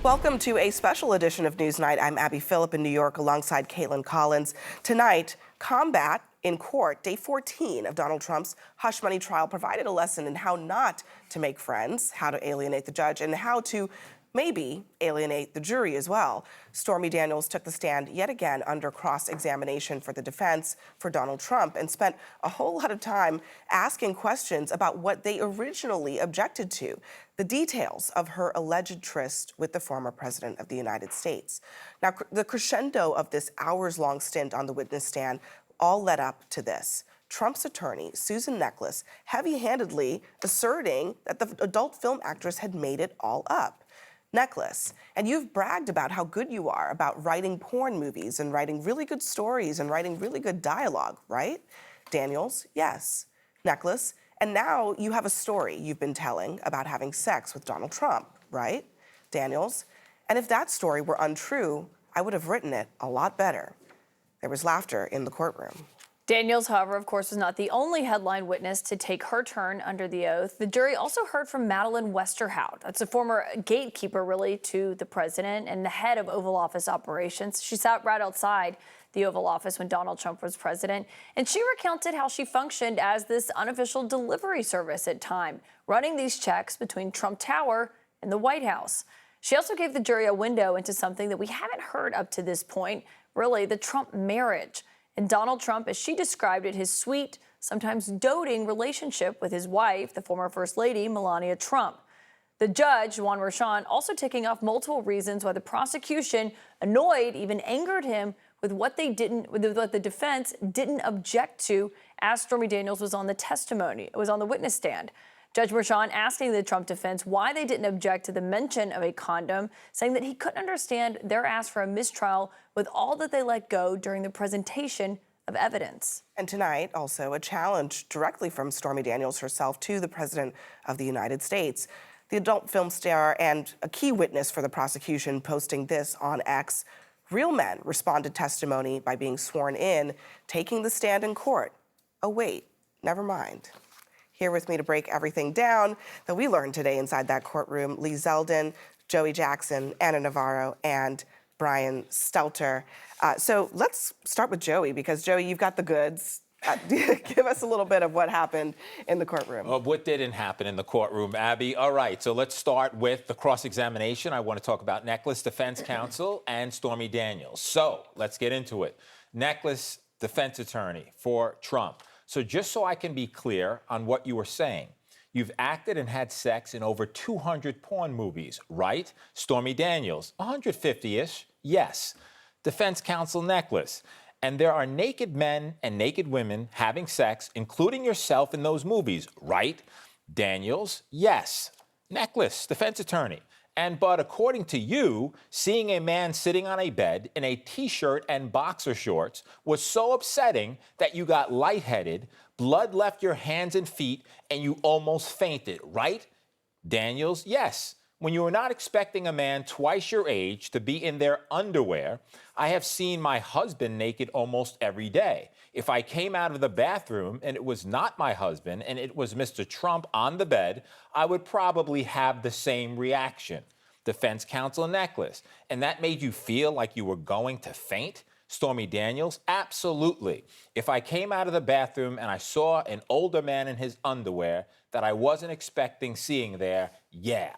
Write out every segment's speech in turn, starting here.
Welcome to a special edition of Newsnight. I'm Abby Phillip in New York alongside Caitlin Collins. Tonight, combat in court. Day 14 of Donald Trump's hush money trial provided a lesson in how not to make friends, how to alienate the judge, and how to maybe alienate the jury as well. Stormy Daniels took the stand yet again under cross-examination for the defense for Donald Trump and spent a whole lot of time asking questions about what they originally objected to, the details of her alleged tryst with the former president of the United States. Now, the crescendo of this hours-long stint on the witness stand all led up to this. Trump's attorney, Susan Necheles, heavy-handedly asserting that the adult film actress had made it all up. Necheles, and you've bragged about how good you are about writing porn movies and writing really good stories and writing really good dialogue, right? Daniels, yes. Necheles, and now you have a story you've been telling about having sex with Donald Trump, right? Daniels, and if that story were untrue, I would have written it a lot better. There was laughter in the courtroom. Daniels, however, of course, was not the only headline witness to take her turn under the oath. The jury also heard from Madeleine Westerhout. That's a former gatekeeper, really, to the president and the head of Oval Office operations. She sat right outside the Oval Office when Donald Trump was president, and she recounted how she functioned as this unofficial delivery service at time, running these checks between Trump Tower and the White House. She also gave the jury a window into something that we haven't heard up to this point, really, the Trump marriage. And Donald Trump, as she described it, his sweet, sometimes doting relationship with his wife, the former First Lady, Melania Trump. The judge, Juan Merchan, also ticking off multiple reasons why the prosecution, annoyed, even angered him with what the defense didn't object to as Stormy Daniels was on the witness stand. Judge Merchan asking the Trump defense why they didn't object to the mention of a condom, saying that he couldn't understand their ask for a mistrial with all that they let go during the presentation of evidence. And tonight, also, a challenge directly from Stormy Daniels herself to the President of the United States. The adult film star and a key witness for the prosecution posting this on X. Real men responded testimony by being sworn in, taking the stand in court. Oh, wait, never mind. Here with me to break everything down that we learned today inside that courtroom, Lee Zeldin, Joey Jackson, Ana Navarro, and Brian Stelter. So let's start with Joey, because Joey, you've got the goods. Give us a little bit of what happened in the courtroom. What didn't happen in the courtroom, Abby? All right, so let's start with the cross-examination. I want to talk about Necheles, defense counsel, and Stormy Daniels. So let's get into it. Necheles, defense attorney for Trump. So just so I can be clear on what you were saying, you've acted and had sex in over 200 porn movies, right? Stormy Daniels, 150-ish, yes. Defense counsel Necheles. And there are naked men and naked women having sex, including yourself in those movies, right? Daniels, yes. Necheles, defense attorney. But according to you, seeing a man sitting on a bed in a T-shirt and boxer shorts was so upsetting that you got lightheaded, blood left your hands and feet, and you almost fainted, right? Daniels, yes. When you were not expecting a man twice your age to be in their underwear, I have seen my husband naked almost every day. If I came out of the bathroom and it was not my husband and it was Mr. Trump on the bed, I would probably have the same reaction. Defense counsel Necheles. And that made you feel like you were going to faint? Stormy Daniels, absolutely. If I came out of the bathroom and I saw an older man in his underwear that I wasn't expecting seeing there, yeah.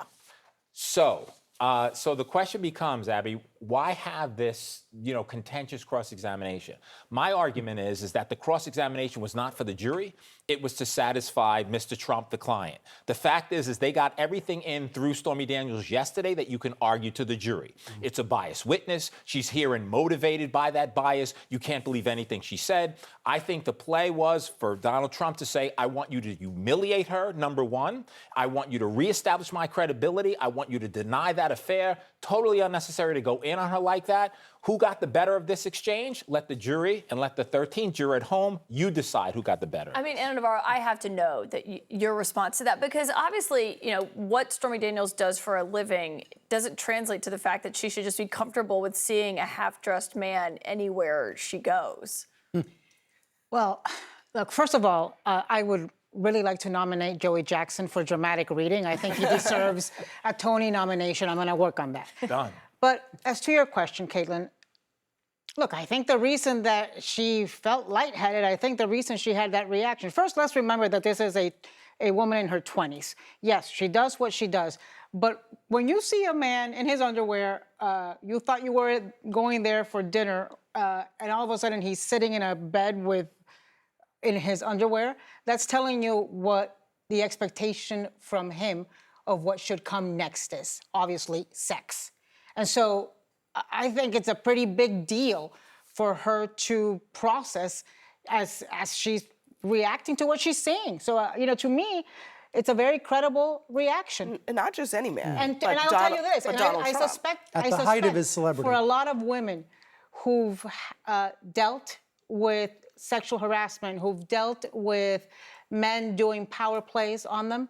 So the question becomes, Abby, why have this, contentious cross-examination? My argument is that the cross-examination was not for the jury. It was to satisfy Mr. Trump, the client. The fact is they got everything in through Stormy Daniels yesterday that you can argue to the jury. Mm-hmm. It's a biased witness. She's here and motivated by that bias. You can't believe anything she said. I think the play was for Donald Trump to say, I want you to humiliate her, number one. I want you to reestablish my credibility. I want you to deny that affair. Totally unnecessary to go in on her like that. Who got the better of this exchange? Let the jury and let the 13th juror at home, you decide who got the better. I mean, Ana Navarro, I have to know that your response to that, because obviously, what Stormy Daniels does for a living doesn't translate to the fact that she should just be comfortable with seeing a half-dressed man anywhere she goes. Well, look, first of all, I would really like to nominate Joey Jackson for dramatic reading. I think he deserves a Tony nomination. I'm going to work on that. Done. But as to your question, Caitlin, look, I think the reason that she felt lightheaded, I think the reason she had that reaction, first, let's remember that this is a woman in her 20s. Yes, she does what she does. But when you see a man in his underwear, you thought you were going there for dinner, and all of a sudden he's sitting in a bed in his underwear, that's telling you what the expectation from him of what should come next is. Obviously, sex. And so I think it's a pretty big deal for her to process as she's reacting to what she's seeing. So, to me, it's a very credible reaction. And not just any man. And but I'll tell you this, but and Donald I Trump. suspect At the height of his celebrity. for a lot of women who've dealt with sexual harassment, who've dealt with men doing power plays on them,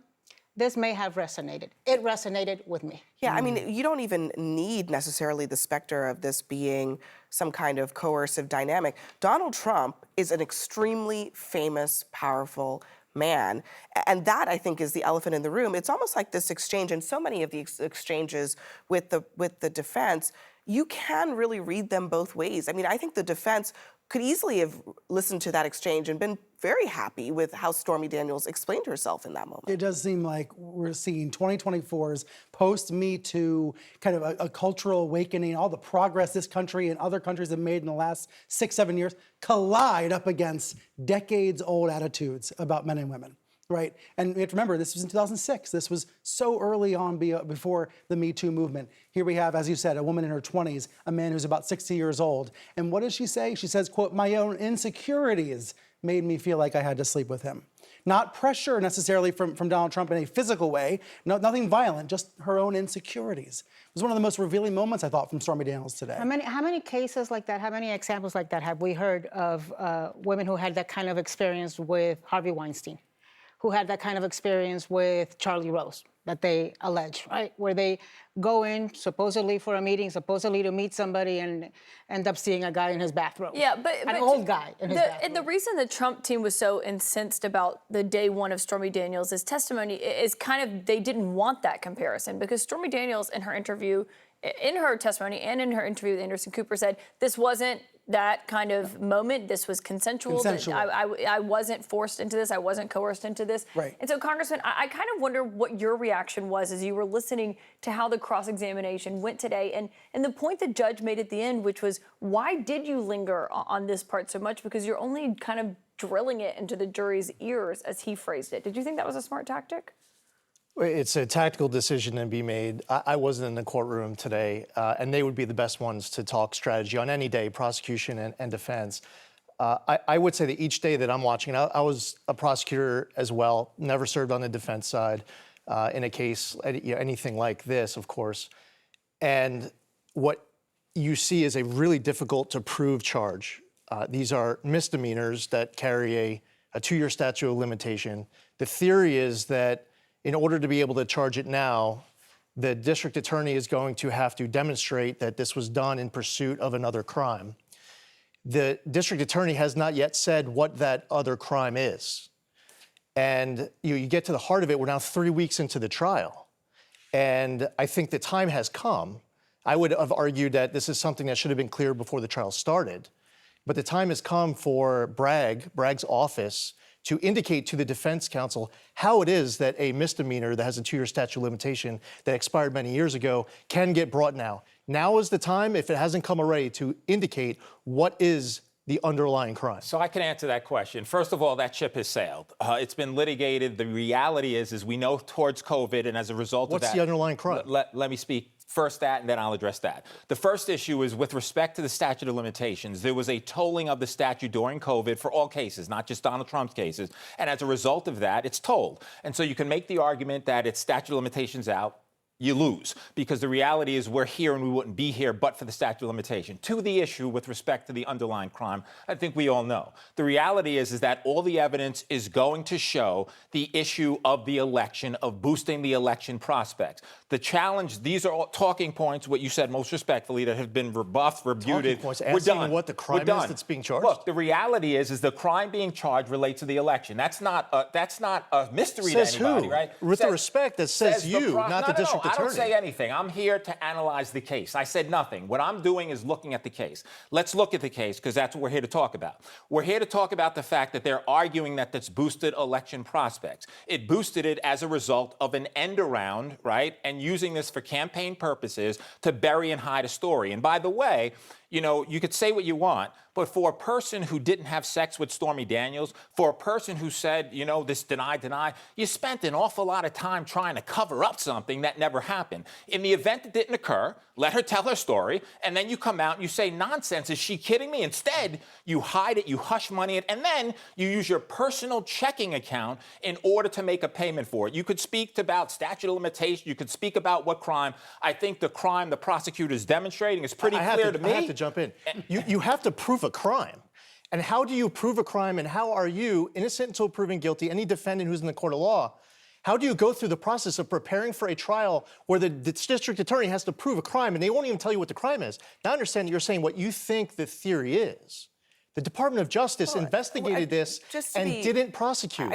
this may have resonated. It resonated with me. Yeah, I mean, you don't even need necessarily the specter of this being some kind of coercive dynamic. Donald Trump is an extremely famous, powerful man. And that, I think, is the elephant in the room. It's almost like this exchange, and so many of the exchanges with the defense, you can really read them both ways. I mean, I think the defense could easily have listened to that exchange and been very happy with how Stormy Daniels explained herself in that moment. It does seem like we're seeing 2024's post-Me Too kind of a cultural awakening, all the progress this country and other countries have made in the last 6-7 years collide up against decades-old attitudes about men and women. Right, and we have to remember, this was in 2006. This was so early on before the Me Too movement. Here we have, as you said, a woman in her 20s, a man who's about 60 years old. And what does she say? She says, quote, "My own insecurities made me feel like I had to sleep with him." Not pressure necessarily from Donald Trump in a physical way, nothing violent, just her own insecurities. It was one of the most revealing moments, I thought, from Stormy Daniels today. How many cases like that, how many examples like that have we heard of women who had that kind of experience with Harvey Weinstein? Who had that kind of experience with Charlie Rose that they allege, right? Where they go in supposedly for a meeting, supposedly to meet somebody, and end up seeing a guy in his bathrobe. Yeah, but an old guy in his bathrobe. And the reason the Trump team was so incensed about the day one of Stormy Daniels' testimony is kind of they didn't want that comparison, because Stormy Daniels in her testimony and in her interview with Anderson Cooper said this wasn't that kind of moment. This was consensual. I wasn't forced into this. I wasn't coerced into this. Right. And so, Congressman, I kind of wonder what your reaction was as you were listening to how the cross-examination went today, and the point the judge made at the end, which was, why did you linger on this part so much? Because you're only kind of drilling it into the jury's ears, as he phrased it. Did you think that was a smart tactic? It's a tactical decision to be made. I wasn't in the courtroom today, and they would be the best ones to talk strategy on any day, prosecution and defense. I would say that each day that I'm watching, I was a prosecutor as well, never served on the defense side in a case, anything like this, of course. And what you see is a really difficult to prove charge. These are misdemeanors that carry a 2-year statute of limitation. The theory is that in order to be able to charge it now, the district attorney is going to have to demonstrate that this was done in pursuit of another crime. The district attorney has not yet said what that other crime is. And you get to the heart of it, we're now 3 weeks into the trial. And I think the time has come. I would have argued that this is something that should have been clear before the trial started. But the time has come for Bragg's office, to indicate to the defense counsel how it is that a misdemeanor that has a 2-year statute of limitation that expired many years ago can get brought now. Now is the time, if it hasn't come already, to indicate what is the underlying crime. So I can answer that question. First of all, that ship has sailed. It's been litigated. The reality is we know towards COVID, and as a result of that— What's the underlying crime? Let me speak first that, and then I'll address that. The first issue is with respect to the statute of limitations. There was a tolling of the statute during COVID for all cases, not just Donald Trump's cases. And as a result of that, it's tolled. And so you can make the argument that it's statute of limitations out, you lose, because the reality is we're here and we wouldn't be here but for the statute of limitation. To the issue with respect to the underlying crime, I think we all know. The reality is that all the evidence is going to show the issue of the election, of boosting the election prospects. The challenge, these are all talking points, what you said most respectfully, that have been rebuffed, rebuted. Points, We're asking done. what the crime We're done. is that's being charged? Look, the reality is the crime being charged relates to the election. That's not a mystery Says to anybody, who? right? With the respect that says you, not the district I don't attorney. say anything. I'm here to analyze the case. I said nothing. What I'm doing is looking at the case. Let's look at the case, because that's what we're here to talk about. We're here to talk about the fact that they're arguing that that's boosted election prospects. It boosted it as a result of an end around, right? And using this for campaign purposes to bury and hide a story. And by the way, you know, you could say what you want, but for a person who didn't have sex with Stormy Daniels, for a person who said, you know, this deny, you spent an awful lot of time trying to cover up something that never happened. In the event it didn't occur, let her tell her story, and then you come out and you say, nonsense, is she kidding me? Instead, you hide it, you hush money it, and then you use your personal checking account in order to make a payment for it. You could speak about statute of limitation, you could speak about what crime. I think the crime the prosecutor is demonstrating is pretty clear to me. I have to jump in. You have to prove a crime. And how do you prove a crime, and how are you, innocent until proven guilty, any defendant who's in the court of law, how do you go through the process of preparing for a trial where the district attorney has to prove a crime, and they won't even tell you what the crime is? Now I understand that you're saying what you think the theory is. The Department of Justice investigated this and didn't prosecute.